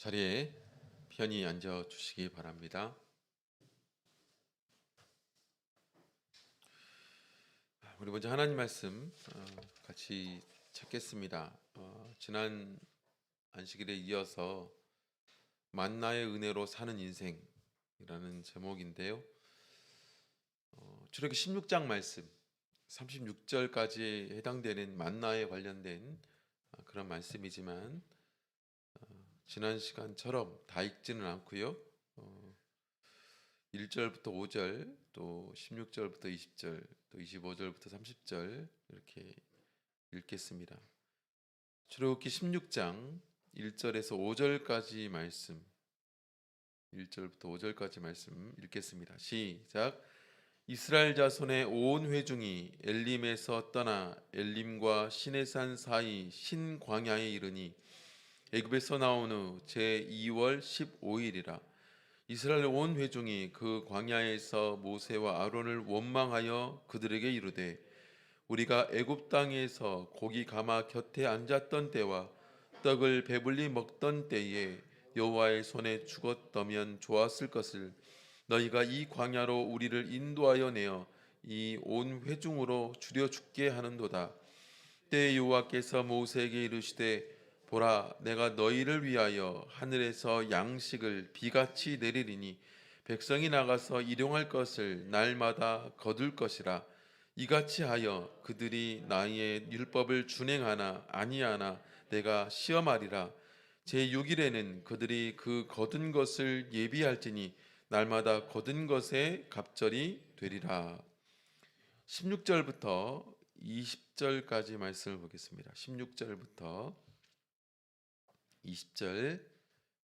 자리에 편히 앉아 주시기 바랍니다. 우리 먼저 하나님 말씀 같이 찾겠습니다. 지난 안식일에 이어서 만나의 은혜로 사는 인생이라는 제목인데요. 출애굽기 16장 말씀 36절까지 해당되는 만나에 관련된 그런 말씀이지만 지난 시간처럼 다 읽지는 않고요. 1절부터 5절, 또 16절부터 20절, 또 25절부터 30절 이렇게 읽겠습니다. 출애굽기 16장 1절에서 5절까지 말씀, 1절부터 5절까지 말씀 읽겠습니다. 시작. 이스라엘 자손의 온 회중이 엘림에서 떠나 엘림과 시내산 사이 신광야에 이르니 애굽에서 나온 후 제2월 15일이라. 이스라엘 온 회중이 그 광야에서 모세와 아론을 원망하여 그들에게 이르되 우리가 애굽 땅에서 고기 가마 곁에 앉았던 때와 떡을 배불리 먹던 때에 여호와의 손에 죽었더면 좋았을 것을 너희가 이 광야로 우리를 인도하여 내어 이 온 회중으로 죽여 죽게 하는도다. 때에 여호와께서 모세에게 이르시되 보라, 내가 너희를 위하여 하늘에서 양식을 비같이 내리리니 백성이 나가서 일용할 것을 날마다 거둘 것이라. 이같이 하여 그들이 나의 율법을 준행하나 아니하나 내가 시험하리라. 제6일에는 그들이 그 거둔 것을 예비할지니 날마다 거둔 것에 갑절이 되리라. 16절부터 20절까지 말씀을 보겠습니다. 16절부터 20절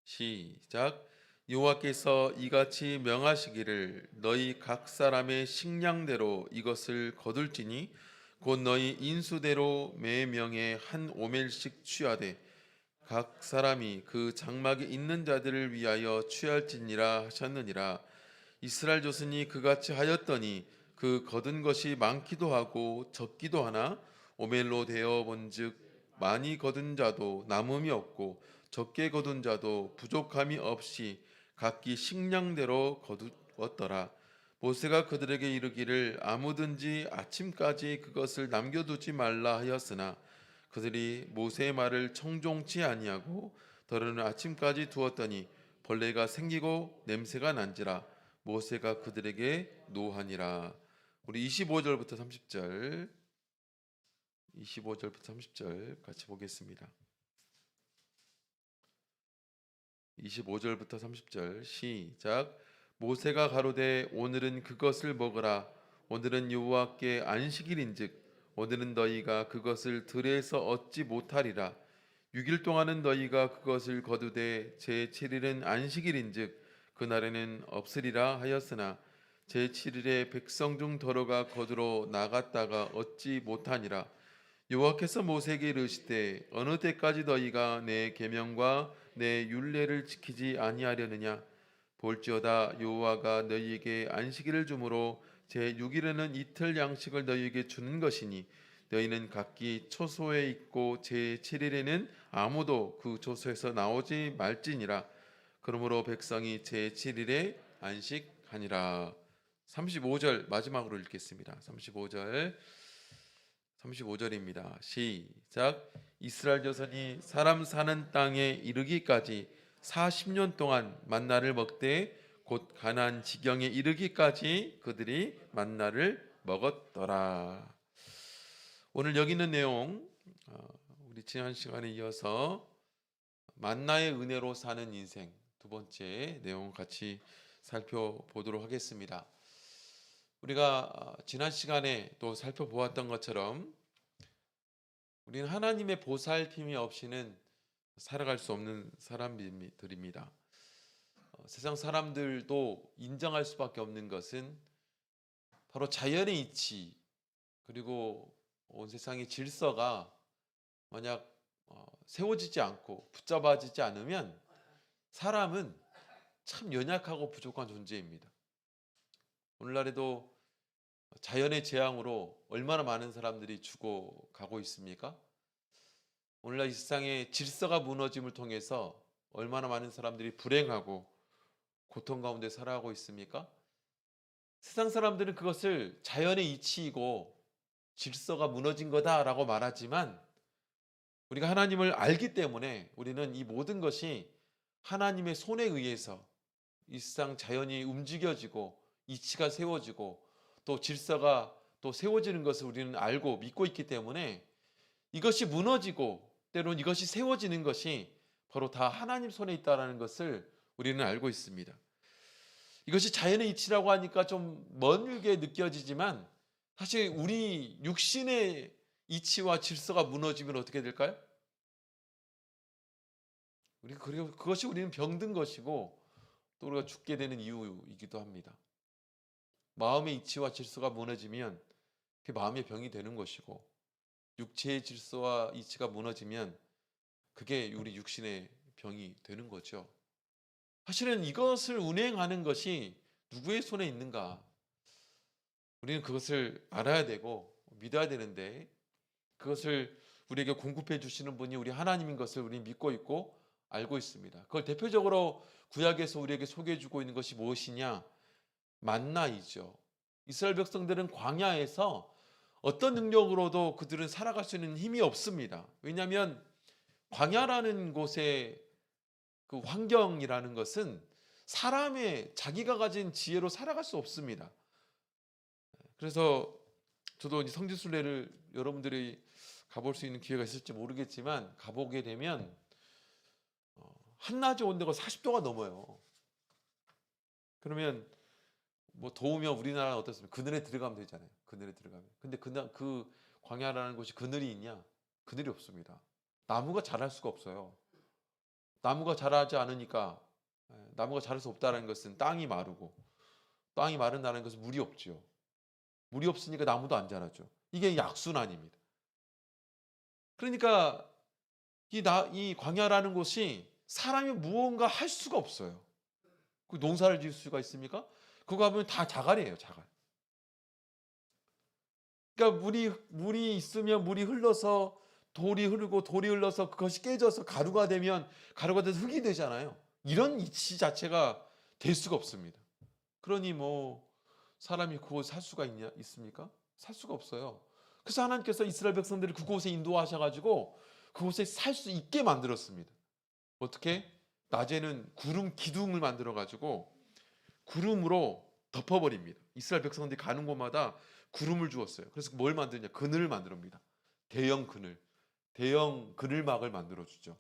시작. 여호와께서 이같이 명하시기를 너희 각 사람의 식량대로 이것을 거둘지니 곧 너희 인수대로 매 명에 한 오멜씩 취하되 각 사람이 그 장막에 있는 자들을 위하여 취할지니라 하셨느니라. 이스라엘 조선이 그같이 하였더니 그 거둔 것이 많기도 하고 적기도 하나 오멜로 되어 본즉 많이 거둔 자도 남음이 없고 적게 거둔 자도 부족함이 없이 각기 식량대로 거두었더라. 모세가 그들에게 이르기를 아무든지 아침까지 그것을 남겨두지 말라 하였으나 그들이 모세의 말을 청종치 아니하고 더러는 아침까지 두었더니 벌레가 생기고 냄새가 난지라. 모세가 그들에게 노하니라. 우리 25절부터 30절 25절부터 30절 같이 보겠습니다. 25절부터 30절 시작. 모세가 가로되 오늘은 그것을 먹으라. 오늘은 여호와께 안식일인즉 오늘은 너희가 그것을 들에서 얻지 못하리라. 6일 동안은 너희가 그것을 거두되 제7일은 안식일인즉 그날에는 없으리라 하였으나 제7일에 백성 중 더러가 거두러 나갔다가 얻지 못하니라. 여호와께서 모세에게 이르시되 어느 때까지 너희가 내 계명과 내 율례를 지키지 아니하려느냐. 볼지어다 여호와가 너희에게 안식일을 주므로 제6일에는 이틀 양식을 너희에게 주는 것이니 너희는 각기 초소에 있고 제7일에는 아무도 그 초소에서 나오지 말지니라. 그러므로 백성이 제7일에 안식하니라. 35절 마지막으로 읽겠습니다. 35절입니다. 시작. 이스라엘 자손이 사람 사는 땅에 이르기까지 40년 동안 만나를 먹되 곧 가나안 지경에 이르기까지 그들이 만나를 먹었더라. 오늘 여기 있는 내용, 우리 지난 시간에 이어서 만나의 은혜로 사는 인생 두 번째 내용 같이 살펴보도록 하겠습니다. 우리가 지난 시간에 또 살펴보았던 것처럼 우리는 하나님의 보살핌이 없이는 살아갈 수 없는 사람들입니다. 세상 사람들도 인정할 수밖에 없는 것은 바로 자연의 이치 그리고 온 세상의 질서가 만약 세워지지 않고 붙잡아지지 않으면 사람은 참 연약하고 부족한 존재입니다. 오늘날에도 자연의 재앙으로 얼마나 많은 사람들이 죽어가고 있습니까? 오늘날 이 세상의 질서가 무너짐을 통해서 얼마나 많은 사람들이 불행하고 고통 가운데 살아가고 있습니까? 세상 사람들은 그것을 자연의 이치이고 질서가 무너진 거다라고 말하지만, 우리가 하나님을 알기 때문에 우리는 이 모든 것이 하나님의 손에 의해서 이 세상 자연이 움직여지고 이치가 세워지고 또 질서가 또 세워지는 것을 우리는 알고 믿고 있기 때문에, 이것이 무너지고 때로는 이것이 세워지는 것이 바로 다 하나님 손에 있다는 것을 우리는 알고 있습니다. 이것이 자연의 이치라고 하니까 좀 멀게 느껴지지만, 사실 우리 육신의 이치와 질서가 무너지면 어떻게 될까요? 그리고 그것이 우리는 병든 것이고 또 우리가 죽게 되는 이유이기도 합니다. 마음의 이치와 질서가 무너지면 그게 마음의 병이 되는 것이고, 육체의 질서와 이치가 무너지면 그게 우리 육신의 병이 되는 거죠. 사실은 이것을 운행하는 것이 누구의 손에 있는가? 우리는 그것을 알아야 되고 믿어야 되는데, 그것을 우리에게 공급해 주시는 분이 우리 하나님인 것을 우리는 믿고 있고 알고 있습니다. 그걸 대표적으로 구약에서 우리에게 소개해 주고 있는 것이 무엇이냐? 만나이죠. 이스라엘 백성들은 광야에서 어떤 능력으로도 그들은 살아갈 수 있는 힘이 없습니다. 왜냐하면 광야라는 곳의 그 환경이라는 것은 사람의 자기가 가진 지혜로 살아갈 수 없습니다. 그래서 저도 이제 성지순례를 여러분들이 가볼 수 있는 기회가 있을지 모르겠지만, 가보게 되면 한낮에 온데가 40도가 넘어요. 그러면 뭐 더우면 우리나라는 어떻습니까? 그늘에 들어가면 되잖아요. 그늘에 들어가면. 근데 그 광야라는 곳이 그늘이 있냐? 그늘이 없습니다. 나무가 자랄 수가 없어요. 나무가 자라지 않으니까, 나무가 자랄 수 없다는 것은 땅이 마르고, 땅이 마른다는 것은 물이 없지요. 물이 없으니까 나무도 안 자라죠. 이게 약순환입니다. 그러니까 이 광야라는 곳이 사람이 무언가 할 수가 없어요. 그 농사를 지을 수가 있습니까? 그거 하면 다 자갈이에요, 자갈. 그러니까 물이 있으면 물이 흘러서 돌이 흐르고, 돌이 흘러서 그것이 깨져서 가루가 되면 가루가 돼서 흙이 되잖아요. 이런 이치 자체가 될 수가 없습니다. 그러니 뭐 사람이 그곳에 살 수가 있습니까? 살 수가 없어요. 그래서 하나님께서 이스라엘 백성들을 그곳에 인도하셔가지고 그곳에 살 수 있게 만들었습니다. 어떻게? 낮에는 구름 기둥을 만들어가지고 구름으로 덮어버립니다. 이스라엘 백성들이 가는 곳마다 구름을 주었어요. 그래서 뭘 만드냐? 그늘을 만듭니다. 대형 그늘, 대형 그늘막을 만들어주죠.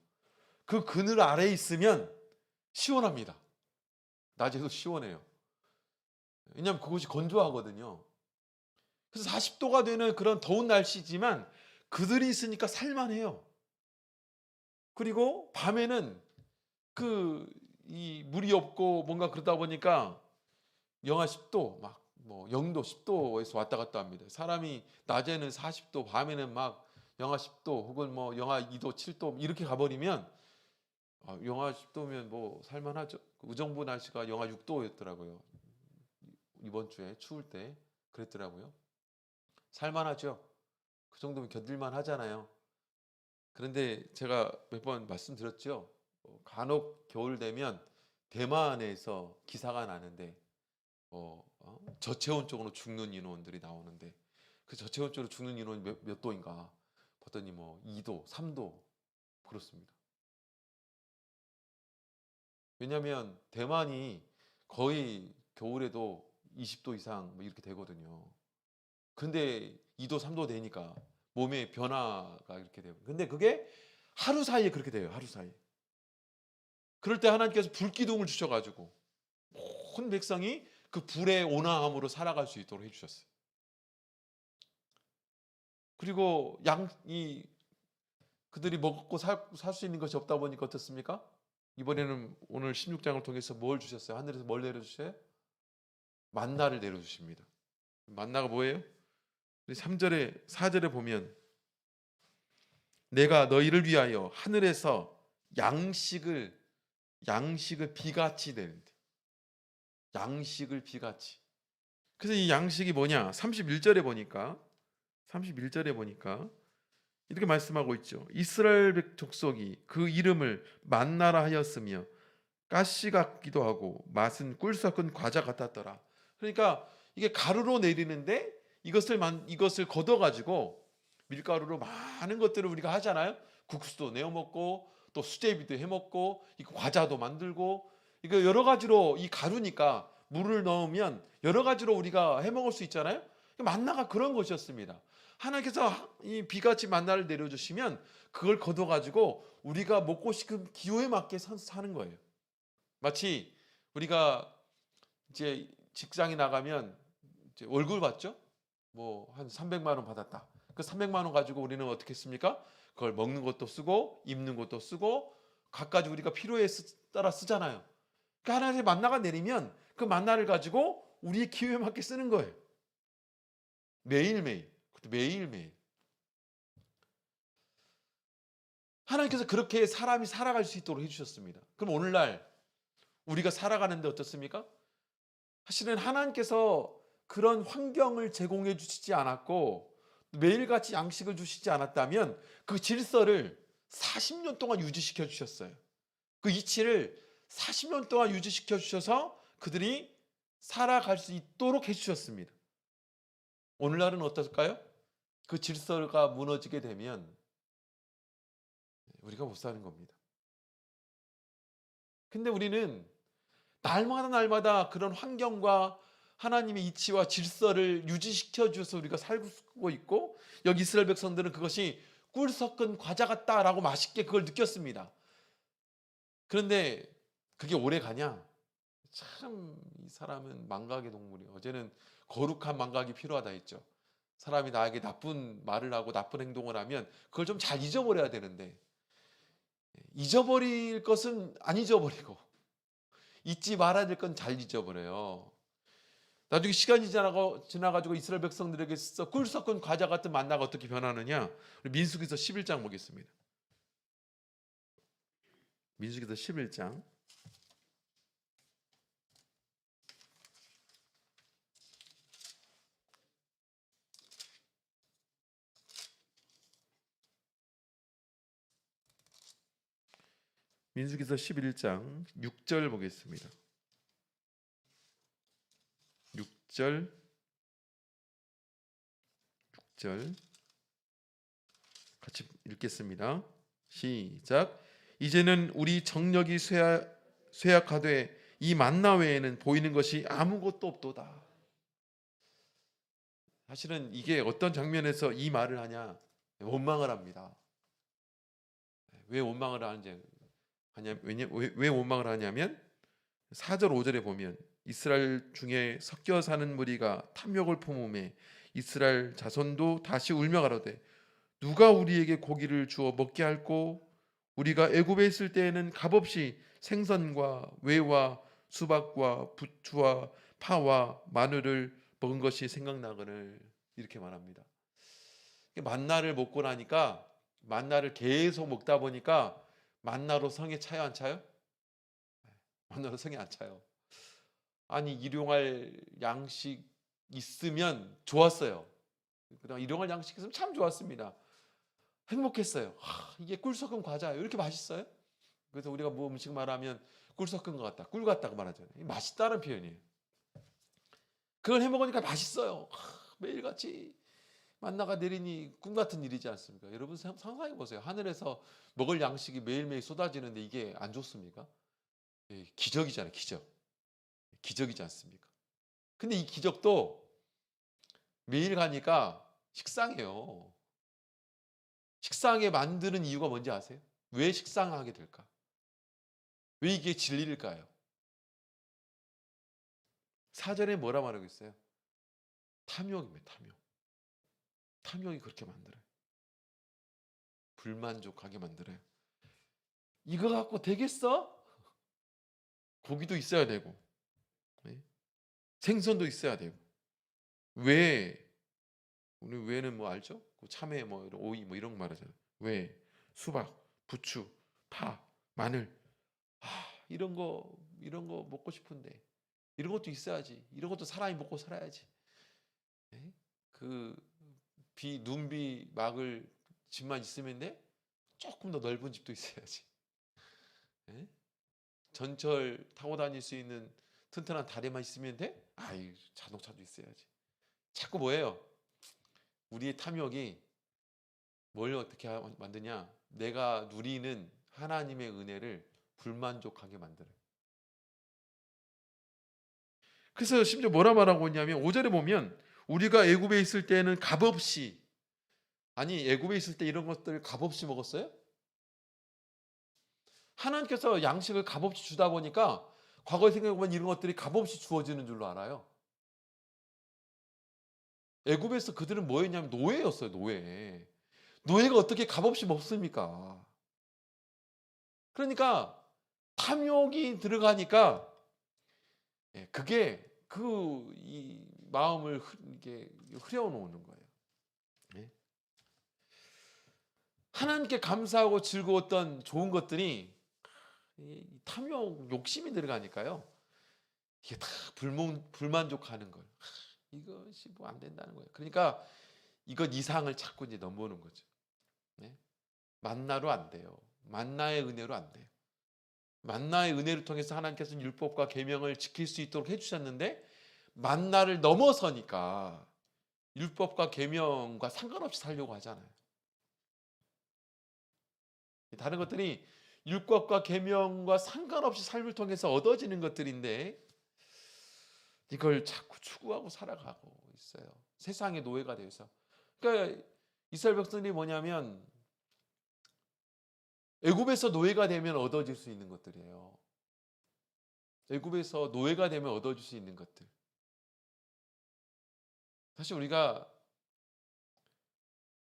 그 그늘 아래에 있으면 시원합니다. 낮에도 시원해요. 왜냐하면 그곳이 건조하거든요. 그래서 40도가 되는 그런 더운 날씨지만 그들이 있으니까 살만해요. 그리고 밤에는 이 물이 없고 뭔가 그러다 보니까 영하 10도, 막 뭐 0도, 10도에서 왔다 갔다 합니다. 사람이 낮에는 40도, 밤에는 막 영하 10도 혹은 뭐 영하 2도, 7도 이렇게 가버리면, 영하 10도면 뭐 살만하죠. 의정부 날씨가 영하 6도였더라고요. 이번 주에 추울 때 그랬더라고요. 살만하죠. 그 정도면 견딜만 하잖아요. 그런데 제가 몇 번 말씀드렸죠. 간혹 겨울 되면 대만에서 기사가 나는데 저체온적으로 죽는 인원들이 나오는데, 그 저체온적으로 죽는 인원이 몇 도인가 봤더니 뭐 2도, 3도 그렇습니다. 왜냐하면 대만이 거의 겨울에도 20도 이상 뭐 이렇게 되거든요. 근데 2도, 3도 되니까 몸의 변화가 이렇게 되고, 근데 그게 하루 사이에 그렇게 돼요. 하루 사이에. 그럴 때 하나님께서 불기둥을 주셔가지고 온 백성이 그 불의 온화함으로 살아갈 수 있도록 해주셨어요. 그리고 그들이 먹고 살 수 있는 것이 없다 보니까 어떻습니까? 이번에는 오늘 16장을 통해서 뭘 주셨어요? 하늘에서 뭘 내려주셔요? 만나를 내려주십니다. 만나가 뭐예요? 3절에 4절에 보면, 내가 너희를 위하여 하늘에서 양식을 비같이 내린대. 양식을 비같이. 그래서 이 양식이 뭐냐? 31절에 보니까 이렇게 말씀하고 있죠. 이스라엘 족속이 그 이름을 만나라 하였으며 가시 같기도 하고 맛은 꿀 섞은 과자 같았더라. 그러니까 이게 가루로 내리는데 이것을 걷어 가지고 밀가루로 많은 것들을 우리가 하잖아요. 국수도 내어 먹고 또 수제비도 해 먹고 이 과자도 만들고 이거 여러 가지로 이 가루니까 물을 넣으면 여러 가지로 우리가 해 먹을 수 있잖아요. 만나가 그런 것이었습니다. 하나님께서 이 비같이 만나를 내려주시면 그걸 걷어 가지고 우리가 먹고 싶은 기호에 맞게 사는 거예요. 마치 우리가 이제 직장에 나가면 이제 월급을 받죠. 뭐 한 300만 원 받았다. 그 300만 원 가지고 우리는 어떻게 했습니까? 그걸 먹는 것도 쓰고 입는 것도 쓰고 갖가지 우리가 필요에 따라 쓰잖아요. 그러니까 하나님의 만나가 내리면 그 만나를 가지고 우리의 기호에 맞게 쓰는 거예요. 매일매일. 매일매일. 하나님께서 그렇게 사람이 살아갈 수 있도록 해주셨습니다. 그럼 오늘날 우리가 살아가는데 어떻습니까? 사실은 하나님께서 그런 환경을 제공해 주시지 않았고 매일같이 양식을 주시지 않았다면 그 질서를 40년 동안 유지시켜 주셨어요. 그 이치를 40년 동안 유지시켜 주셔서 그들이 살아갈 수 있도록 해주셨습니다. 오늘날은 어떨까요? 그 질서가 무너지게 되면 우리가 못 사는 겁니다. 근데 우리는 날마다 그런 환경과 하나님의 이치와 질서를 유지시켜 주셔서 우리가 살고 있고 여기 이스라엘 백성들은 그것이 꿀 섞은 과자 같다라고 맛있게 그걸 느꼈습니다. 그런데 그게 오래 가냐? 참 이 사람은 망각의 동물이에요. 어제는 거룩한 망각이 필요하다 했죠. 사람이 나에게 나쁜 말을 하고 나쁜 행동을 하면 그걸 좀 잘 잊어버려야 되는데 잊어버릴 것은 안 잊어버리고 잊지 말아야 될 건 잘 잊어버려요. 나중에 시간이 지나가지고 이스라엘 백성들에게 꿀 섞은 과자 같은 만나가 어떻게 변하느냐? 우리 민수기서 11장 보겠습니다. 민수기서 11장. 민수기서 11장 6절 보겠습니다. 6절 같이 읽겠습니다. 시작. 이제는 우리 정력이 쇠약하되 이 만나 외에는 보이는 것이 아무것도 없도다. 사실은 이게 어떤 장면에서 이 말을 하냐? 원망을 합니다. 왜 원망을 왜 원망을 하냐면 4절 5절에 보면 이스라엘 중에 섞여 사는 무리가 탐욕을 품음에 이스라엘 자손도 다시 울며 가로되 누가 우리에게 고기를 주어 먹게 할꼬 우리가 애굽에 있을 때에는 값없이 생선과 외와 수박과 부추와 파와 마늘을 먹은 것이 생각나거늘 이렇게 말합니다. 만나를 먹고 나니까 만나를 계속 먹다 보니까 만나로 성에 차요 안 차요? 만나로 성에 안 차요. 아니 일용할 양식 있으면 좋았어요. 그냥 일용할 양식 있으면 참 좋았습니다. 행복했어요. 이게 꿀 섞은 과자예요. 이렇게 맛있어요? 그래서 우리가 뭐 음식 말하면 꿀 섞은 것 같다. 꿀 같다고 말하잖아요. 맛있다는 표현이에요. 그걸 해 먹으니까 맛있어요. 매일같이 만나가 내리니 꿈 같은 일이지 않습니까? 여러분 상상해 보세요. 하늘에서 먹을 양식이 매일매일 쏟아지는데 이게 안 좋습니까? 기적이잖아요. 기적이지 않습니까? 근데 이 기적도 매일 가니까 식상해요. 식상하게 만드는 이유가 뭔지 아세요? 왜 식상하게 될까? 왜 이게 진리일까요? 4절에 뭐라 말하고 있어요? 탐욕입니다. 탐욕이 그렇게 만들어요. 불만족하게 만들어요. 이거 갖고 되겠어? 고기도 있어야 되고 생선도 있어야 되고 우리 왜는 뭐 알죠? 참외 뭐 오이 뭐 이런 거 말하잖아요. 왜 수박, 부추, 파, 마늘 이런 거 먹고 싶은데 이런 것도 있어야지. 이런 것도 사람이 먹고 살아야지. 그 눈비 막을 집만 있으면 돼? 조금 더 넓은 집도 있어야지. 예? 전철 타고 다닐 수 있는 튼튼한 다리만 있으면 돼? 아이, 자동차도 있어야지. 자꾸 뭐예요? 우리의 탐욕이 뭘 어떻게 만드냐? 내가 누리는 하나님의 은혜를 불만족하게 만들어요. 그래서 심지어 뭐라 말하고 있냐면 5절에 보면 우리가 애굽에 있을 때는 값없이, 아니 애굽에 있을 때 이런 것들 값없이 먹었어요? 하나님께서 양식을 값없이 주다 보니까 과거에 생각해보면 이런 것들이 값없이 주어지는 줄로 알아요. 애굽에서 그들은 뭐였냐면 노예였어요. 노예. 노예가 어떻게 값없이 먹습니까? 그러니까 탐욕이 들어가니까 그게 이 마음을 이게 흐려놓는 거예요. 예? 하나님께 감사하고 즐거웠던 좋은 것들이 이 탐욕, 욕심이 들어가니까요. 이게 다 불만족하는 거예요. 이것이 뭐 안 된다는 거예요. 그러니까 이것 이상을 자꾸 이제 넘보는 거죠. 네? 만나로 안 돼요. 만나의 은혜로 안 돼요. 만나의 은혜를 통해서 하나님께서는 율법과 계명을 지킬 수 있도록 해주셨는데 만나를 넘어서니까 율법과 계명과 상관없이 살려고 하잖아요. 다른 것들이 율법과 계명과 상관없이 삶을 통해서 얻어지는 것들인데 이걸 자꾸 추구하고 살아가고 있어요. 세상의 노예가 되어서. 그러니까 이스라엘 백성들이 뭐냐면 애굽에서 노예가 되면 얻어질 수 있는 것들이에요. 애굽에서 노예가 되면 얻어질 수 있는 것들. 사실 우리가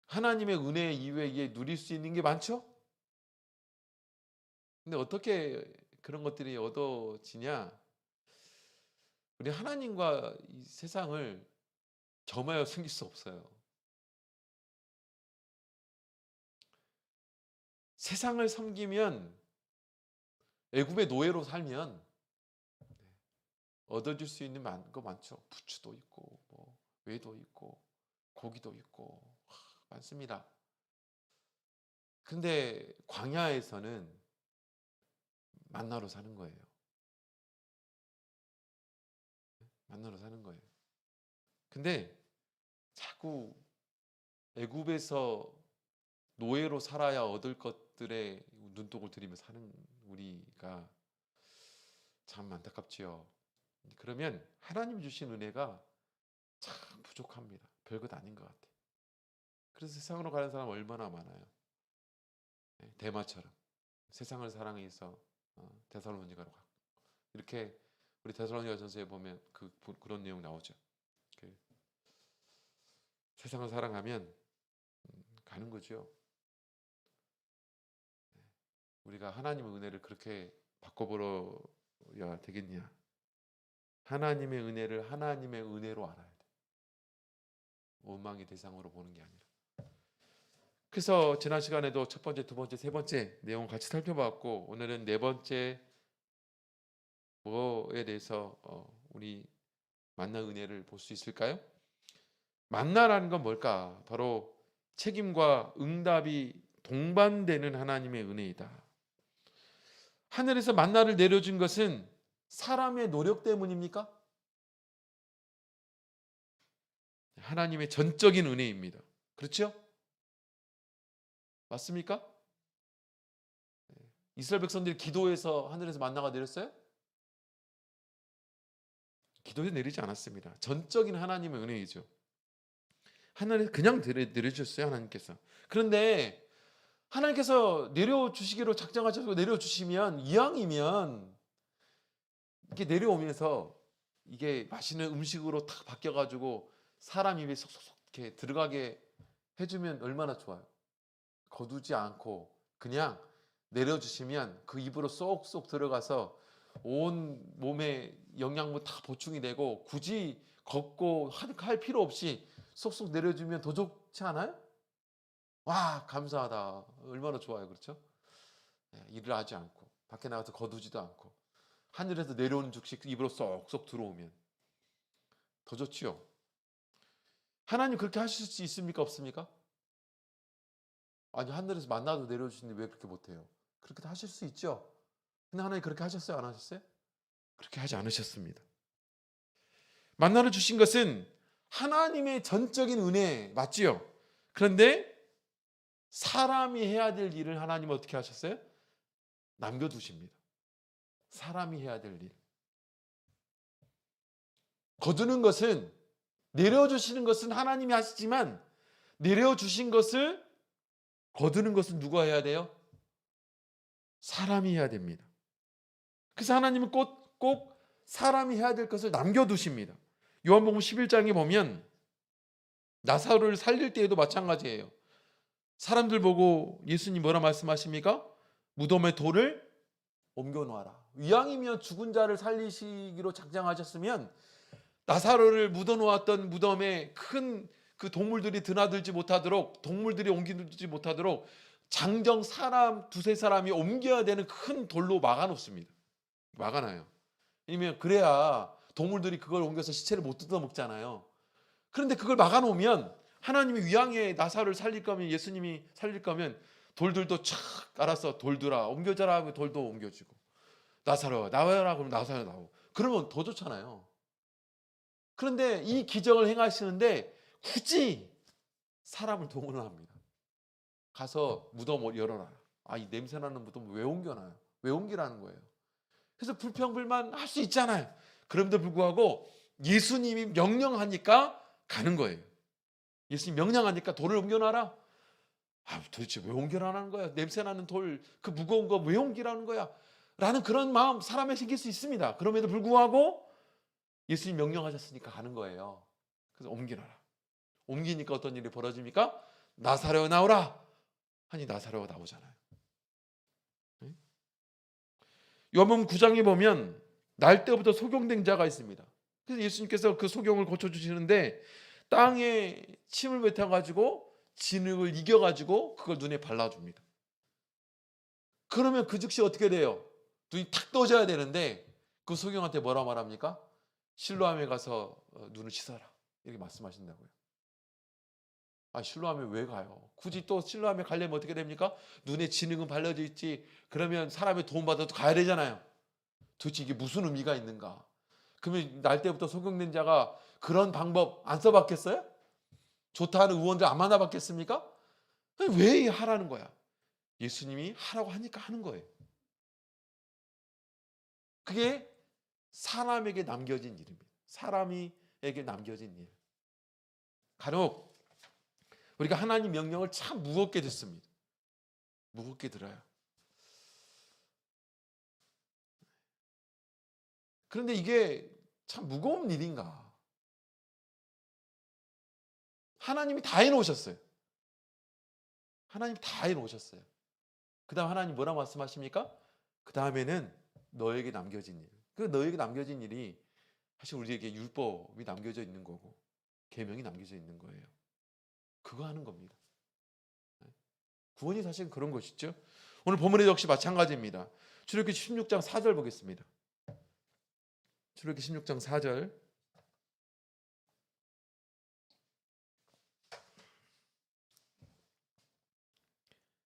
하나님의 은혜 이외에 누릴 수 있는 게 많죠? 근데 어떻게 그런 것들이 얻어지냐? 우리 하나님과 이 세상을 겸하여 숨길 수 없어요. 세상을 섬기면 애굽의 노예로 살면 얻어질 수 있는 거 많죠. 부추도 있고 뭐 외도 있고 고기도 있고 많습니다. 근데 광야에서는 만나로 사는 거예요. 만나로 사는 거예요. 근데 자꾸 애굽에서 노예로 살아야 얻을 것들에 눈독을 들이며 사는 우리가 참 안타깝지요. 그러면 하나님 주신 은혜가 참 부족합니다. 별것 아닌 것 같아요. 그래서 세상으로 가는 사람 얼마나 많아요. 대마처럼 세상을 사랑해서 데살로니가로 가고 이렇게 우리 데살로니가전서에 보면 그런 내용 나오죠. 그 세상을 사랑하면 가는 거죠. 우리가 하나님의 은혜를 그렇게 바꿔버려야 되겠냐? 하나님의 은혜를 하나님의 은혜로 알아야 돼. 원망의 대상으로 보는 게 아니라. 그래서 지난 시간에도 첫 번째, 두 번째, 세 번째 내용 같이 살펴봤고 오늘은 네 번째 뭐에 대해서 우리 만나 은혜를 볼 수 있을까요? 만나라는 건 뭘까? 바로 책임과 응답이 동반되는 하나님의 은혜이다. 하늘에서 만나를 내려준 것은 사람의 노력 때문입니까? 하나님의 전적인 은혜입니다. 그렇죠? 맞습니까? 이스라엘 백성들이 기도해서 하늘에서 만나가 내렸어요? 기도해서 내리지 않았습니다. 전적인 하나님의 은혜이죠. 하늘에서 그냥 내려주셨어요. 하나님께서. 그런데 하나님께서 내려주시기로 작정하셔서 내려주시면 이왕이면 이렇게 내려오면서 이게 맛있는 음식으로 탁 바뀌어가지고 사람 입에 쏙쏙쏙 이렇게 들어가게 해주면 얼마나 좋아요. 거두지 않고 그냥 내려주시면 그 입으로 쏙쏙 들어가서 온 몸에 영양분 다 보충이 되고 굳이 걷고 할 필요 없이 쏙쏙 내려주면 더 좋지 않아요? 와, 감사하다. 얼마나 좋아요. 그렇죠? 일을 하지 않고 밖에 나가서 거두지도 않고 하늘에서 내려오는 즉시 입으로 쏙쏙 들어오면 더 좋지요. 하나님 그렇게 하실 수 있습니까? 없습니까? 아니 하늘에서 만나도 내려주시는데 왜 그렇게 못해요? 그렇게 하실 수 있죠. 근데 하나님 그렇게 하셨어요? 안 하셨어요? 그렇게 하지 않으셨습니다. 만나를 주신 것은 하나님의 전적인 은혜 맞지요? 그런데 사람이 해야 될 일을 하나님은 어떻게 하셨어요? 남겨두십니다. 사람이 해야 될 일. 거두는 것은, 내려주시는 것은 하나님이 하시지만 내려주신 것을 거두는 것은 누가 해야 돼요? 사람이 해야 됩니다. 그래서 하나님은 꼭 사람이 해야 될 것을 남겨두십니다. 요한복음 11장에 보면 나사로를 살릴 때에도 마찬가지예요. 사람들 보고 예수님 뭐라 말씀하십니까? 무덤에 돌을 옮겨 놓아라. 이왕이면 죽은 자를 살리시기로 작정하셨으면 나사로를 묻어 놓았던 무덤에 큰 그 동물들이 드나들지 못하도록, 동물들이 옮기지 못하도록 장정 사람 두세 사람이 옮겨야 되는 큰 돌로 막아 놓습니다. 막아놔요. 왜냐면 그래야 동물들이 그걸 옮겨서 시체를 못 뜯어 먹잖아요. 그런데 그걸 막아 놓으면 하나님이 위양에 나사로를 살릴 거면, 예수님이 살릴 거면 돌들도 촥 알아서 돌들아 옮겨져라 하면 돌도 옮겨지고, 나사로 나와라 그러면 나사로 나오고, 그러면 더 좋잖아요. 그런데 이 기적을 행하시는데 굳이 사람을 동원을 합니다. 가서 무덤 열어라. 이 냄새나는 무덤 왜 옮겨놔요? 왜 옮기라는 거예요? 그래서 불평불만 할 수 있잖아요. 그럼에도 불구하고 예수님이 명령하니까 가는 거예요. 예수님 명령하니까 돌을 옮겨놔라. 도대체 왜 옮겨라는 거야? 냄새나는 돌, 그 무거운 거 왜 옮기라는 거야? 라는 그런 마음 사람에 생길 수 있습니다. 그럼에도 불구하고 예수님 명령하셨으니까 가는 거예요. 그래서 옮기라라. 옮기니까 어떤 일이 벌어집니까? 나사로 나오라 하니 나사로가 나오잖아요. 요한복음 9장에 보면 날 때부터 소경된 자가 있습니다. 그래서 예수님께서 그 소경을 고쳐주시는데 땅에 침을 뱉어가지고 진흙을 이겨가지고 그걸 눈에 발라줍니다. 그러면 그 즉시 어떻게 돼요? 눈이 탁 떠져야 되는데 그 소경한테 뭐라 말합니까? 실로암에 가서 눈을 씻어라 이렇게 말씀하신다고요. 실로암에 왜 가요? 굳이 또 실로암에 가려면 어떻게 됩니까? 눈에 진흙은 발라져 있지. 그러면 사람의 도움받아도 가야 되잖아요. 도대체 이게 무슨 의미가 있는가? 그러면 날 때부터 소경된 자가 그런 방법 안 써봤겠어요? 좋다 하는 의원들 안 만나봤겠습니까? 왜 하라는 거야? 예수님이 하라고 하니까 하는 거예요. 그게 사람에게 남겨진 일입니다. 사람에게 남겨진 일. 간혹 우리가 하나님 명령을 참 무겁게 듣습니다. 무겁게 들어요. 그런데 이게 참 무거운 일인가? 하나님이 다 해놓으셨어요. 하나님 다 해놓으셨어요. 그 다음 하나님 뭐라고 말씀하십니까? 그 다음에는 너에게 남겨진 일. 그 너에게 남겨진 일이 사실 우리에게 율법이 남겨져 있는 거고 계명이 남겨져 있는 거예요. 그거 하는 겁니다. 구원이 사실 그런 것이죠. 오늘 본문에 역시 마찬가지입니다. 출애굽기 16장 4절 보겠습니다. 출애굽기 16장 4절.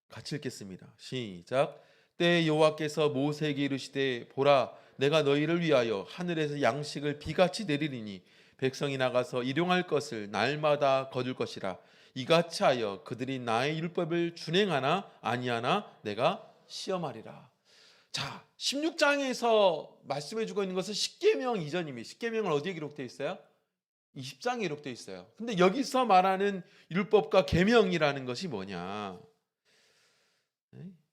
같이 읽겠습니다. 시작. 때에 여호와께서 모세에게 이르시되 보라 내가 너희를 위하여 하늘에서 양식을 비같이 내리리니 백성이 나가서 일용할 것을 날마다 거둘 것이라. 이같이 하여 그들이 나의 율법을 준행하나 아니하나 내가 시험하리라. 자, 16장에서 말씀해 주고 있는 것은 십계명 이전입니다. 십계명은 어디에 기록되어 있어요? 20장에 기록되어 있어요. 근데 여기서 말하는 율법과 계명이라는 것이 뭐냐?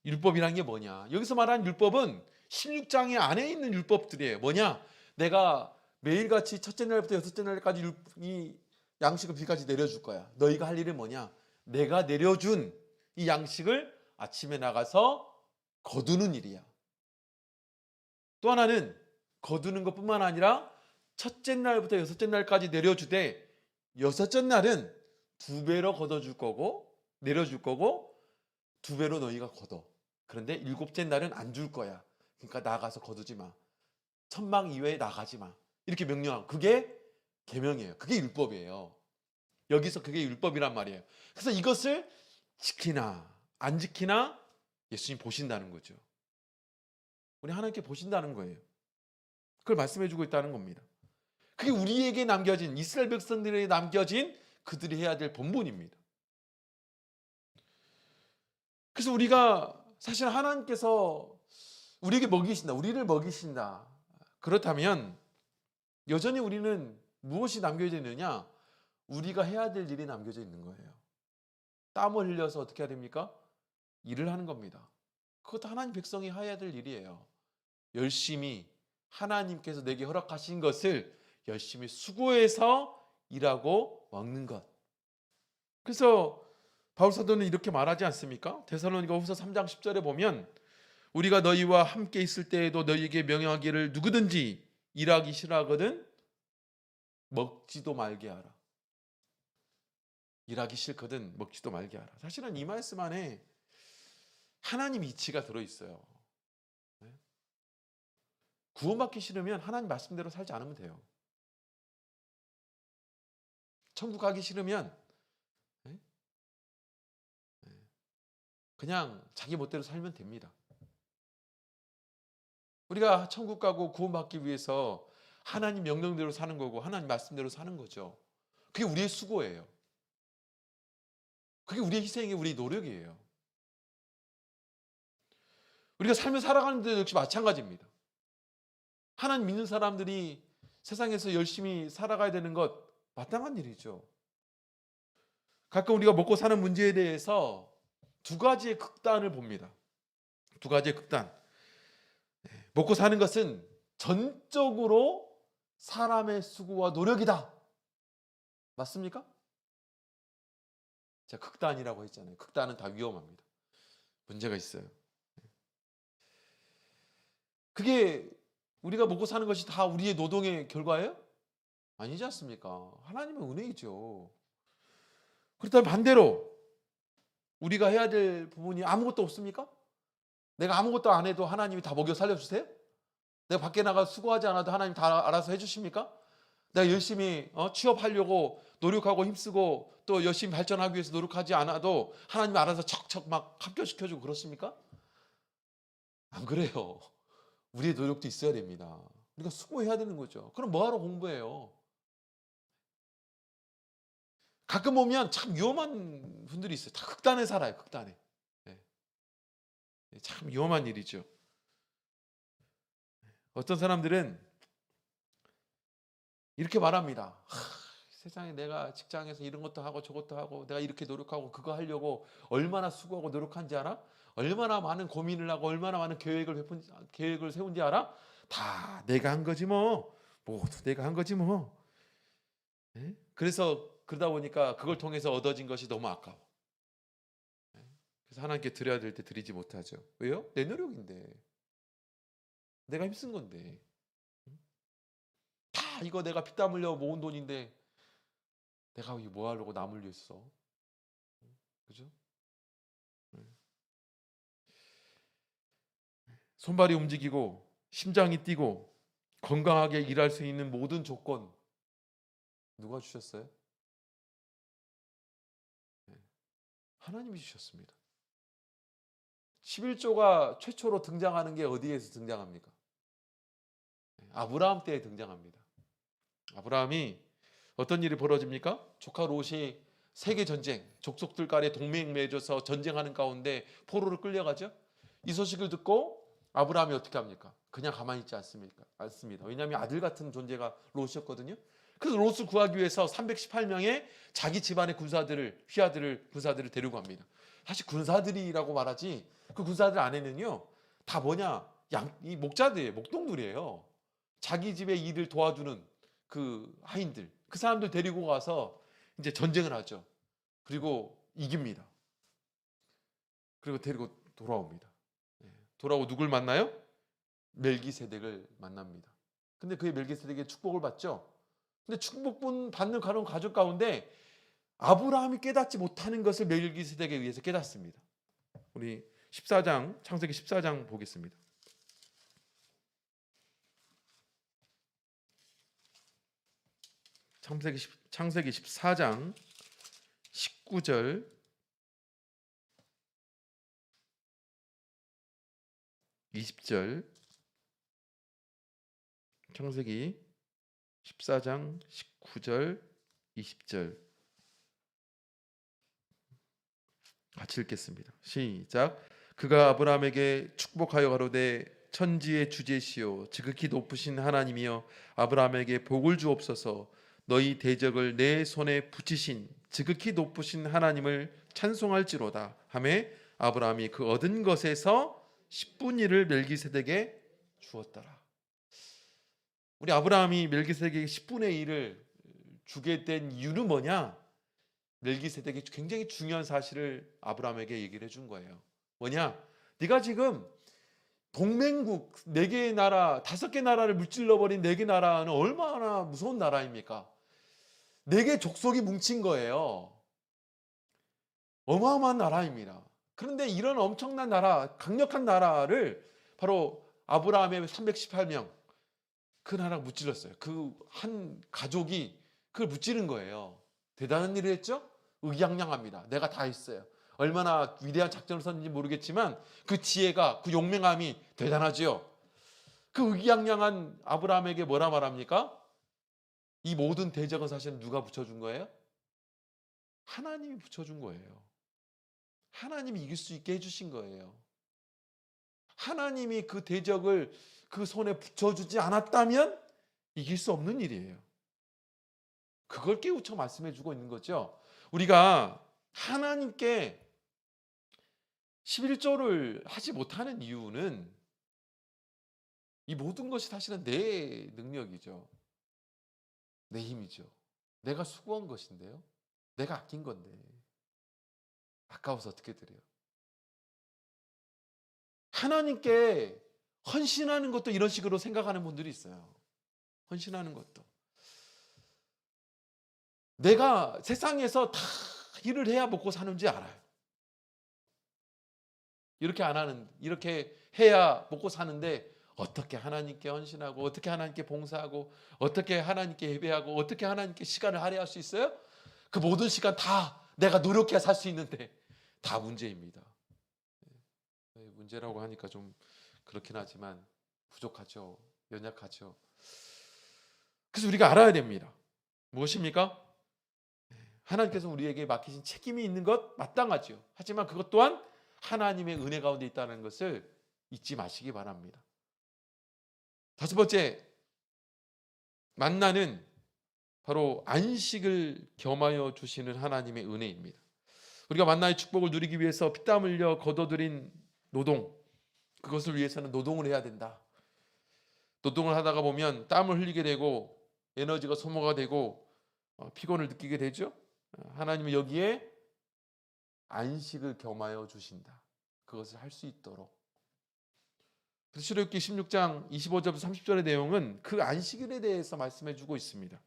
율법이란 게 뭐냐? 여기서 말하는 율법은 16장에 안에 있는 율법들이에요. 뭐냐? 내가 매일같이 첫째 날부터 여섯째 날까지 이 양식을 비까지 내려줄 거야. 너희가 할 일은 뭐냐? 내가 내려준 이 양식을 아침에 나가서 거두는 일이야. 또 하나는 거두는 것뿐만 아니라 첫째 날부터 여섯째 날까지 내려주되 여섯째 날은 2배로 걷어줄 거고 내려줄 거고 2배로 너희가 걷어. 그런데 일곱째 날은 안 줄 거야. 그러니까 나가서 거두지 마. 천막 이외에 나가지 마. 이렇게 명령하고 그게 계명이에요. 그게 율법이에요. 여기서 그게 율법이란 말이에요. 그래서 이것을 지키나 안 지키나 예수님 보신다는 거죠. 우리 하나님께 보신다는 거예요. 그걸 말씀해 주고 있다는 겁니다. 그게 우리에게 남겨진, 이스라엘 백성들에게 남겨진 그들이 해야 될 본분입니다. 그래서 우리가 사실 하나님께서 우리에게 먹이신다, 우리를 먹이신다. 그렇다면 여전히 우리는 무엇이 남겨져 있느냐? 우리가 해야 될 일이 남겨져 있는 거예요. 땀을 흘려서 어떻게 해야 됩니까? 일을 하는 겁니다. 그것도 하나님 백성이 해야 될 일이에요. 열심히 하나님께서 내게 허락하신 것을 열심히 수고해서 일하고 먹는 것. 그래서 바울 사도는 이렇게 말하지 않습니까? 데살로니가후서 3장 10절에 보면 우리가 너희와 함께 있을 때에도 너희에게 명령하기를 누구든지 일하기 싫어하거든 먹지도 말게 하라. 일하기 싫거든 먹지도 말게 하라. 사실은 이 말씀 안에 하나님 이치가 들어있어요. 구원받기 싫으면 하나님 말씀대로 살지 않으면 돼요. 천국 가기 싫으면 그냥 자기 멋대로 살면 됩니다. 우리가 천국 가고 구원받기 위해서 하나님 명령대로 사는 거고 하나님 말씀대로 사는 거죠. 그게 우리의 수고예요. 그게 우리의 희생이에요. 우리의 노력이에요. 우리가 삶을 살아가는 데 역시 마찬가지입니다. 하나님 믿는 사람들이 세상에서 열심히 살아가야 되는 것 마땅한 일이죠. 가끔 우리가 먹고 사는 문제에 대해서 두 가지의 극단을 봅니다. 두 가지의 극단. 먹고 사는 것은 전적으로 사람의 수고와 노력이다. 맞습니까? 제가 극단이라고 했잖아요. 극단은 다 위험합니다. 문제가 있어요. 그게 우리가 먹고 사는 것이 다 우리의 노동의 결과예요? 아니지 않습니까? 하나님의 은혜이죠. 그렇다면 반대로 우리가 해야 될 부분이 아무것도 없습니까? 내가 아무것도 안 해도 하나님이 다 먹여 살려주세요? 내가 밖에 나가 수고하지 않아도 하나님 다 알아서 해주십니까? 내가 열심히 취업하려고 노력하고 힘쓰고 또 열심히 발전하기 위해서 노력하지 않아도 하나님이 알아서 척척 막 합격시켜주고 그렇습니까? 안 그래요. 우리의 노력도 있어야 됩니다. 우리가 수고해야 되는 거죠. 그럼 뭐하러 공부해요? 가끔 보면 참 위험한 분들이 있어요. 다 극단에 살아요. 극단에. 참 위험한 일이죠. 어떤 사람들은 이렇게 말합니다. 세상에 내가 직장에서 이런 것도 하고 저것도 하고 내가 이렇게 노력하고 그거 하려고 얼마나 수고하고 노력한지 알아? 얼마나 많은 고민을 하고 얼마나 많은 계획을 세운지 알아? 다 내가 한 거지 뭐. 모두 내가 한 거지 뭐. 그래서 그러다 보니까 그걸 통해서 얻어진 것이 너무 아까워. 그래서 하나님께 드려야 될 때 드리지 못하죠. 왜요? 내 노력인데. 내가 힘쓴 건데. 다 이거 내가 피땀 흘려 모은 돈인데 내가 이거 뭐 하려고 남을 위해 써? 그죠? 손발이 움직이고 심장이 뛰고 건강하게 일할 수 있는 모든 조건 누가 주셨어요? 하나님이 주셨습니다. 11조가 최초로 등장하는 게 어디에서 등장합니까? 아브라함 때에 등장합니다. 아브라함이 어떤 일이 벌어집니까? 조카 롯이 세계 전쟁, 족속들 간에 동맹 맺어서 전쟁하는 가운데 포로로 끌려가죠. 이 소식을 듣고 아브라함이 어떻게 합니까? 그냥 가만히 있지 않습니다. 왜냐하면 아들 같은 존재가 롯이었거든요. 그래서 롯을 구하기 위해서 318명의 자기 집안의 군사들을 데리고 갑니다. 사실 군사들이라고 말하지 그 군사들 안에는요 다 뭐냐 이 목자들이에요. 목동들이에요. 자기 집의 일을 도와주는 그 하인들, 그 사람들 데리고 가서 이제 전쟁을 하죠. 그리고 이깁니다. 그리고 데리고 돌아옵니다. 돌아오고 누굴 만나요? 멜기세덱을 만납니다. 근데 그의 멜기세덱의 축복을 받죠. 근데 받는 가족 가운데 아브라함이 깨닫지 못하는 것을 멜기세덱에 의해서 깨닫습니다. 우리 14장 창세기 14장 보겠습니다. 창세기 14장 19절 20절, 창세기 14장 19절, 20절 같이 읽겠습니다. 시작. 그가 아브라함에게 축복하여 가로되 천지의 주제시요 지극히 높으신 하나님이여 아브라함에게 복을 주옵소서. 너희 대적을 내 손에 붙이신 지극히 높으신 하나님을 찬송할지로다 하매 아브라함이 그 얻은 것에서 10분의 1을 멜기세덱에게 주었더라. 우리 아브라함이 멜기세덱에게 10분의 1을 주게 된 이유는 뭐냐? 멜기세덱이 굉장히 중요한 사실을 아브라함에게 얘기를 해준 거예요. 뭐냐? 네가 지금 동맹국 4개의 나라, 5개 나라를 무찔러버린 4개 나라는 얼마나 무서운 나라입니까? 4개 족속이 뭉친 거예요. 어마어마한 나라입니다. 그런데 이런 엄청난 나라, 강력한 나라를 바로 아브라함의 318명 그 나라가 무찔렀어요. 그 한 가족이 그걸 무찌른 거예요. 대단한 일을 했죠? 의기양양합니다. 내가 다 했어요. 얼마나 위대한 작전을 썼는지 모르겠지만 그 지혜가, 그 용맹함이 대단하지요. 그 의기양양한 아브라함에게 뭐라 말합니까? 이 모든 대적은 사실 누가 붙여준 거예요? 하나님이 붙여준 거예요. 하나님이 이길 수 있게 해주신 거예요. 하나님이 그 대적을 그 손에 붙여주지 않았다면 이길 수 없는 일이에요. 그걸 깨우쳐 말씀해주고 있는 거죠. 우리가 하나님께 11조를 하지 못하는 이유는 이 모든 것이 사실은 내 능력이죠. 내 힘이죠. 내가 수고한 것인데요. 내가 아낀 건데 아까워서 어떻게 드려요? 하나님께 헌신하는 것도 이런 식으로 생각하는 분들이 있어요. 헌신하는 것도 내가 세상에서 다 일을 해야 먹고 사는지 알아요. 이렇게 안 하는, 이렇게 해야 먹고 사는데 어떻게 하나님께 헌신하고 어떻게 하나님께 봉사하고 어떻게 하나님께 예배하고 어떻게 하나님께 시간을 할애할 수 있어요? 그 모든 시간 다 내가 노력해야 살 수 있는데 다 문제입니다. 문제라고 하니까 좀 그렇긴 하지만 부족하죠. 연약하죠. 그래서 우리가 알아야 됩니다. 무엇입니까? 하나님께서 우리에게 맡기신 책임이 있는 것 마땅하죠. 하지만 그것 또한 하나님의 은혜 가운데 있다는 것을 잊지 마시기 바랍니다. 5번째, 만나는 바로 안식을 겸하여 주시는 하나님의 은혜입니다. 우리가 만나의 축복을 누리기 위해서 피땀 흘려 거둬들인 노동, 그것을 위해서는 노동을 해야 된다. 노동을 하다가 보면 땀을 흘리게 되고 에너지가 소모가 되고 피곤을 느끼게 되죠. 하나님은 여기에 안식을 겸하여 주신다. 그것을 할 수 있도록. 출애굽기 16장 25절부터 30절의 내용은 그 안식일에 대해서 말씀해 주고 있습니다.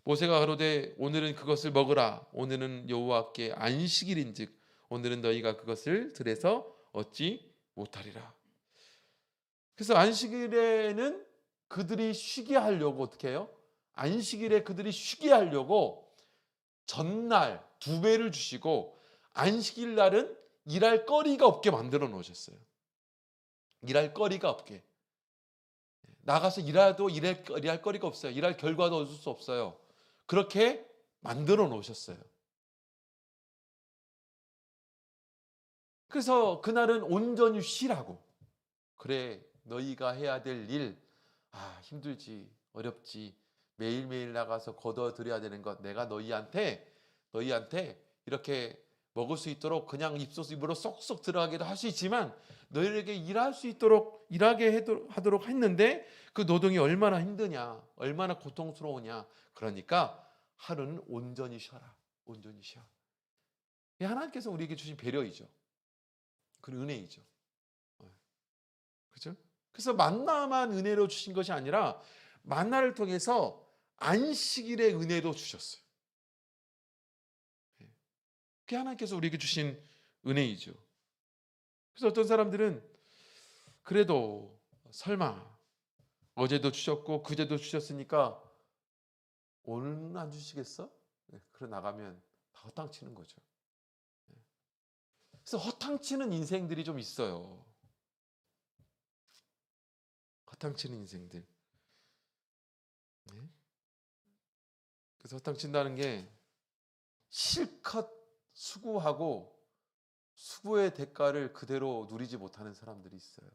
모세가 가로되 오늘은 그것을 먹으라. 오늘은 여호와께 안식일인즉 오늘은 너희가 그것을 들에서 얻지 못하리라. 그래서 안식일에는 그들이 쉬게 하려고 어떻게 해요? 안식일에 그들이 쉬게 하려고 전날 2배를 주시고 안식일 날은 일할 거리가 없게 만들어 놓으셨어요. 일할 거리가 없게. 나가서 일해도 일할 거리가 없어요. 일할 결과도 얻을 수 없어요. 그렇게 만들어 놓으셨어요. 그래서 그날은 온전히 쉬라고. 그래, 너희가 해야 될 일, 힘들지, 어렵지, 매일매일 나가서 거둬들여야 되는 것, 내가 너희한테 이렇게 먹을 수 있도록 그냥 입으로 쏙쏙 들어가기도 할 수 있지만 너희에게 일할 수 있도록 일하게 하도록 했는데 그 노동이 얼마나 힘드냐, 얼마나 고통스러우냐. 그러니까 하루는 온전히 쉬어라. 온전히 쉬어. 이게 하나님께서 우리에게 주신 배려이죠. 그 은혜이죠. 그렇죠? 그래서 만나만 은혜로 주신 것이 아니라 만나를 통해서 안식일의 은혜도 주셨어요. 그게 하나님께서 우리에게 주신 은혜이죠. 그래서 어떤 사람들은 그래도 설마 어제도 주셨고 그제도 주셨으니까 오늘은 안 주시겠어? 그래 나가면 다 허탕치는 거죠. 그래서 허탕치는 인생들이 좀 있어요. 허탕치는 인생들. 네? 그래서 허탕친다는 게 실컷 수고하고 수고의 대가를 그대로 누리지 못하는 사람들이 있어요.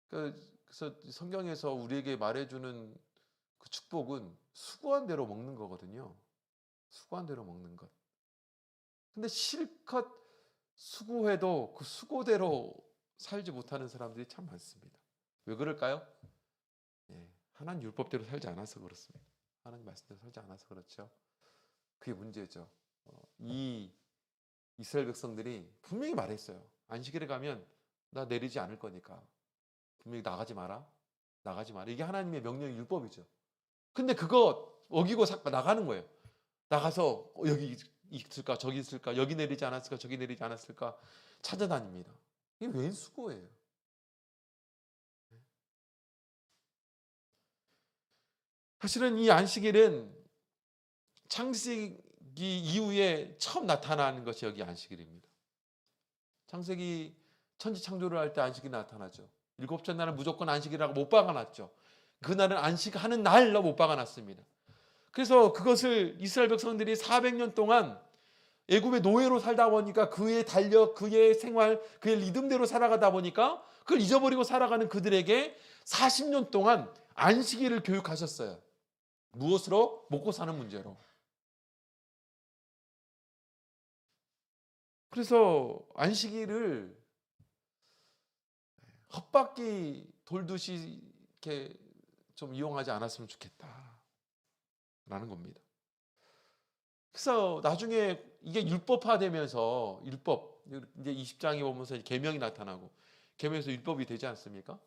그래서 성경에서 우리에게 말해주는 그 축복은 수고한 대로 먹는 거거든요. 수고한 대로 먹는 것. 근데 실컷 수고해도 그 수고대로 살지 못하는 사람들이 참 많습니다. 왜 그럴까요? 하나님 율법대로 살지 않아서 그렇습니다. 하나님 말씀대로 살지 않아서 그렇죠. 그게 문제죠. 이 이스라엘 백성들이 분명히 말했어요. 안식일에 가면 나 내리지 않을 거니까 분명히 나가지 마라. 나가지 마라. 이게 하나님의 명령 율법이죠. 근데 그거 어기고 나가는 거예요. 나가서 여기 있을까 저기 있을까 여기 내리지 않았을까 저기 내리지 않았을까 찾아다닙니다. 이게 웬 수고예요. 사실은 이 안식일은 창세기 이후에 처음 나타나는 것이 여기 안식일입니다. 창세기 천지 창조를 할 때 안식일이 나타나죠. 일곱째 날은 무조건 안식이라고 못 박아놨죠. 그날은 안식하는 날로 못 박아놨습니다. 그래서 그것을 이스라엘 백성들이 400년 동안 애굽의 노예로 살다 보니까 그의 달력, 그의 생활, 그의 리듬대로 살아가다 보니까 그걸 잊어버리고 살아가는 그들에게 40년 동안 안식일을 교육하셨어요. 무엇으로? 먹고 사는 문제로. 그래서 안식일을 헛바퀴 돌듯이 이렇게 좀 이용하지 않았으면 좋겠다라는 겁니다. 그래서 나중에 이게 율법화되면서 율법 이제 20장에 보면서 계명이 나타나고 계명에서 율법이 되지 않습니까?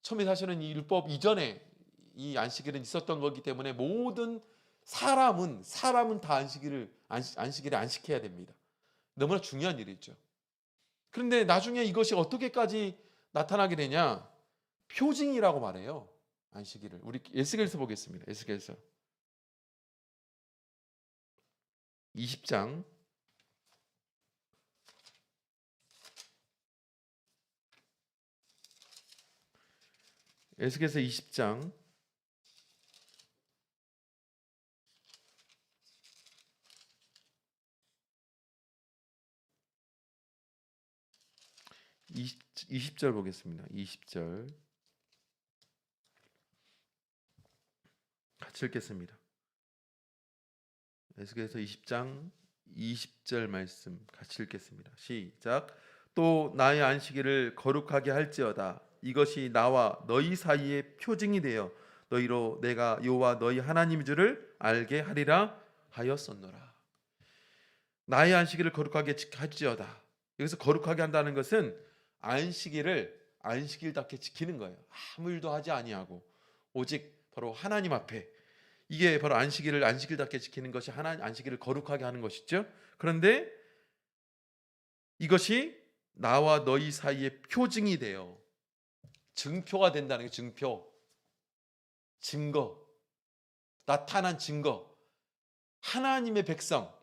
처음에 사실은 이 율법 이전에 이 안식일은 있었던 거기 때문에 모든 사람은 다 안식일에 안식해야 됩니다. 너무나 중요한 일이죠. 그런데 나중에 이것이 어떻게까지 나타나게 되냐? 표징이라고 말해요. 안식일을. 우리 에스겔서 보겠습니다. 에스겔서 20장 에스겔서 20장 20절 보겠습니다. 20절 같이 읽겠습니다. 에스겔서 20장 20절 말씀 같이 읽겠습니다. 시작. 또 나의 안식일을 거룩하게 할지어다. 이것이 나와 너희 사이의 표징이 되어 너희로 내가 여호와 너희 하나님인 줄을 알게 하리라 하였었노라. 나의 안식일을 거룩하게 할지어다. 여기서 거룩하게 한다는 것은 안식일을 안식일답게 지키는 거예요. 아무 일도 하지 아니하고 오직 바로 하나님 앞에, 이게 바로 안식일을 안식일답게 지키는 것이 하나님 안식일을 거룩하게 하는 것이죠. 그런데 이것이 나와 너희 사이의 표징이 되어 증표가 된다는 게 증표, 증거, 나타난 증거. 하나님의 백성,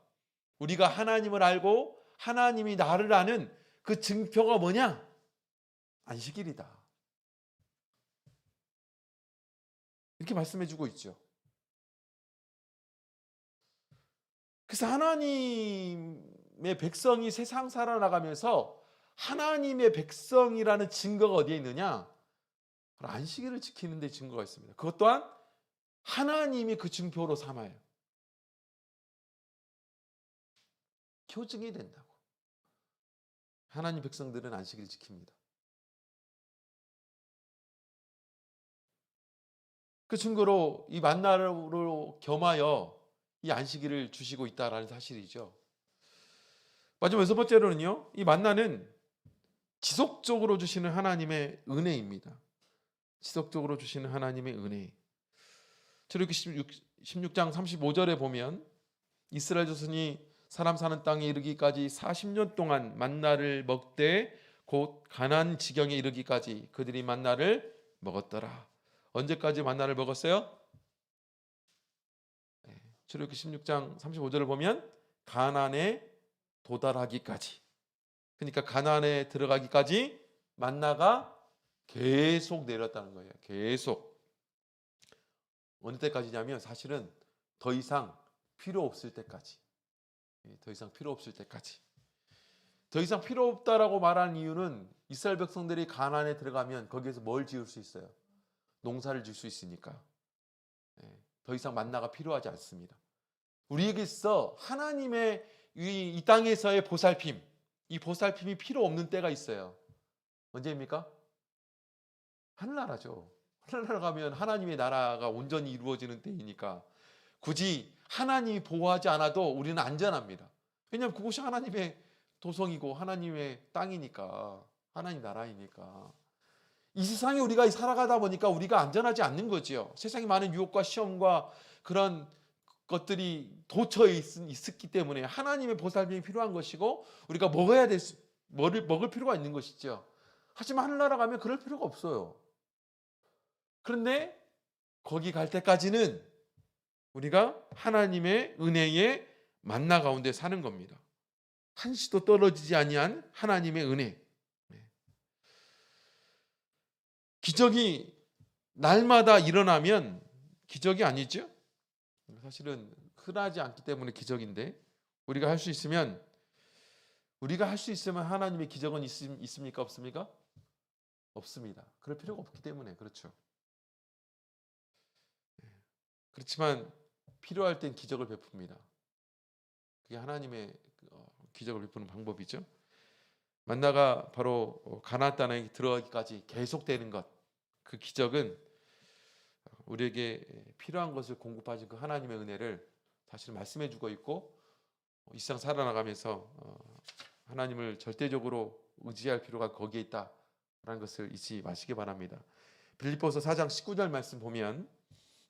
우리가 하나님을 알고 하나님이 나를 아는 그 증표가 뭐냐? 안식일이다. 이렇게 말씀해주고 있죠. 그래서 하나님의 백성이 세상 살아나가면서 하나님의 백성이라는 증거가 어디에 있느냐? 바로 안식일을 지키는 데 증거가 있습니다. 그것 또한 하나님이 그 증표로 삼아요. 표징이 된다고. 하나님 백성들은 안식일을 지킵니다. 그 증거로 이 만나로 겸하여 이 안식일을 주시고 있다라는 사실이죠. 마지막 여섯 번째로는요, 이 만나는 지속적으로 주시는 하나님의 은혜입니다. 지속적으로 주시는 하나님의 은혜. 출애굽기 16장 35절에 보면 이스라엘 자손이 사람 사는 땅에 이르기까지 40년 동안 만나를 먹되 곧 가나안 지경에 이르기까지 그들이 만나를 먹었더라. 언제까지 만나를 먹었어요? 출애굽기 16장 35절을 보면 가나안에 도달하기까지, 그러니까 가나안에 들어가기까지 만나가 계속 내렸다는 거예요. 계속. 어느 때까지냐면 사실은 더 이상 필요 없을 때까지. 더 이상 필요 없을 때까지. 더 이상 필요 없다라고 말한 이유는 이스라엘 백성들이 가나안에 들어가면 거기에서 뭘 지을 수 있어요? 농사를 지을 수 있으니까. 더 이상 만나가 필요하지 않습니다. 우리에게 있어 하나님의 이 땅에서의 보살핌, 이 보살핌이 필요 없는 때가 있어요. 언제입니까? 하늘나라죠. 하늘나라 가면 하나님의 나라가 온전히 이루어지는 때이니까 굳이 하나님이 보호하지 않아도 우리는 안전합니다. 왜냐하면 그곳이 하나님의 도성이고 하나님의 땅이니까, 하나님 나라이니까. 이 세상에 우리가 살아가다 보니까 우리가 안전하지 않는 거지요. 세상에 많은 유혹과 시험과 그런 것들이 도처에 있었기 때문에 하나님의 보살핌이 필요한 것이고 우리가 먹을 필요가 있는 것이죠. 하지만 하늘나라 가면 그럴 필요가 없어요. 그런데 거기 갈 때까지는 우리가 하나님의 은혜의 만나 가운데 사는 겁니다. 한시도 떨어지지 아니한 하나님의 은혜. 기적이 날마다 일어나면 기적이 아니죠? 사실은 흔하지 않기 때문에 기적인데 우리가 할 수 있으면 하나님의 기적은 있습니까? 없습니까? 없습니다. 그럴 필요가 없기 때문에 그렇죠. 그렇지만 필요할 땐 기적을 베풉니다. 그게 하나님의 기적을 베푸는 방법이죠. 만나가 바로 가나안 땅에 들어가기까지 계속되는 것, 그 기적은 우리에게 필요한 것을 공급하신 그 하나님의 은혜를 사실 말씀해 주고 있고 이 세상 살아나가면서 하나님을 절대적으로 의지할 필요가 거기에 있다라는 것을 잊지 마시기 바랍니다. 빌립보서 4장 19절 말씀 보면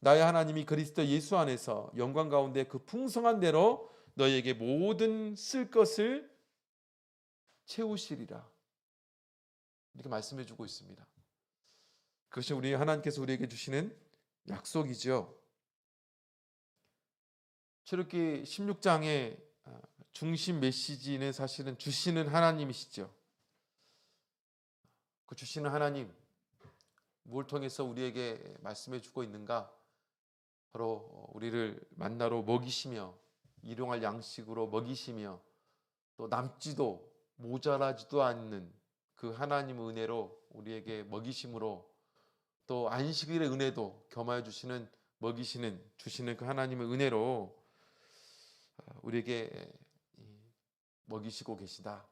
나의 하나님이 그리스도 예수 안에서 영광 가운데 그 풍성한 대로 너희에게 모든 쓸 것을 채우시리라. 이렇게 말씀해 주고 있습니다. 그것이 우리 하나님께서 우리에게 주시는 약속이죠. 출애굽기 16장의 중심 메시지는 사실은 주시는 하나님이시죠. 그 주시는 하나님 무엇을 통해서 우리에게 말씀해 주고 있는가? 바로 우리를 만나로 먹이시며 일용할 양식으로 먹이시며 또 남지도 모자라지도 않는 그 하나님의 은혜로 우리에게 먹이심으로 또 안식일의 은혜도 겸하여 주시는 주시는 그 하나님의 은혜로 우리에게 먹이시고 계시다.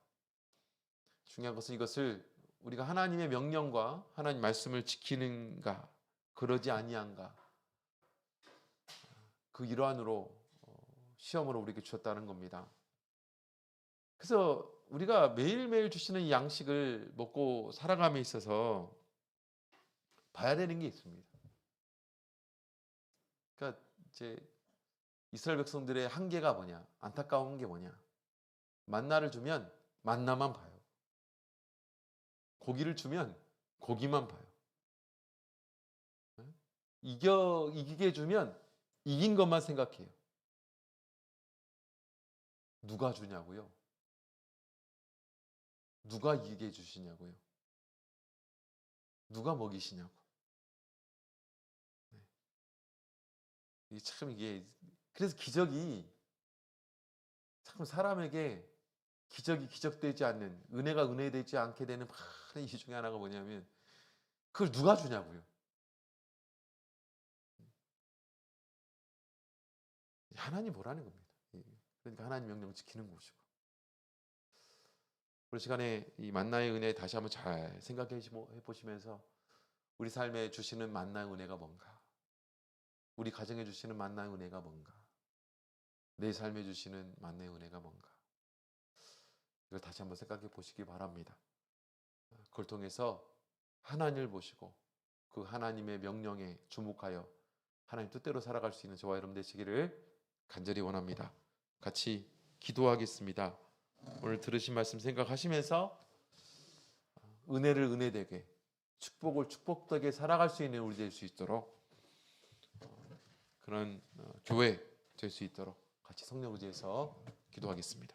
중요한 것은 이것을 우리가 하나님의 명령과 하나님 말씀을 지키는가 그러지 아니한가 그 일환으로 시험으로 우리에게 주셨다는 겁니다. 그래서 우리가 매일매일 주시는 이 양식을 먹고 살아감에 있어서 봐야 되는 게 있습니다. 그러니까 이제 이스라엘 백성들의 한계가 뭐냐? 안타까운 게 뭐냐? 만나를 주면 만나만 봐요. 고기를 주면 고기만 봐요. 이기게 주면 이긴 것만 생각해요. 누가 주냐고요? 누가 이기게 해주시냐고요? 누가 먹이시냐고? 이게 그래서 기적이 참 사람에게 기적이 기적되지 않는 은혜가 은혜되지 않게 되는 많은 이유 중에 하나가 뭐냐면 그걸 누가 주냐고요? 하나님 보라는 겁니다. 그러니까 하나님 명령 지키는 것이고 오늘 시간에 이 만나의 은혜 다시 한번 잘 생각해 보시면서 우리 삶에 주시는 만나의 은혜가 뭔가, 우리 가정에 주시는 만나의 은혜가 뭔가, 내 삶에 주시는 만나의 은혜가 뭔가, 이걸 다시 한번 생각해 보시기 바랍니다. 그걸 통해서 하나님을 보시고 그 하나님의 명령에 주목하여 하나님 뜻대로 살아갈 수 있는 저와 여러분 되시기를 간절히 원합니다. 같이 기도하겠습니다. 오늘 들으신 말씀 생각하시면서 은혜를 은혜되게, 축복을 축복되게 살아갈 수 있는 우리 될 수 있도록 그런 교회 될 수 있도록 같이 성령 의지해서 기도하겠습니다.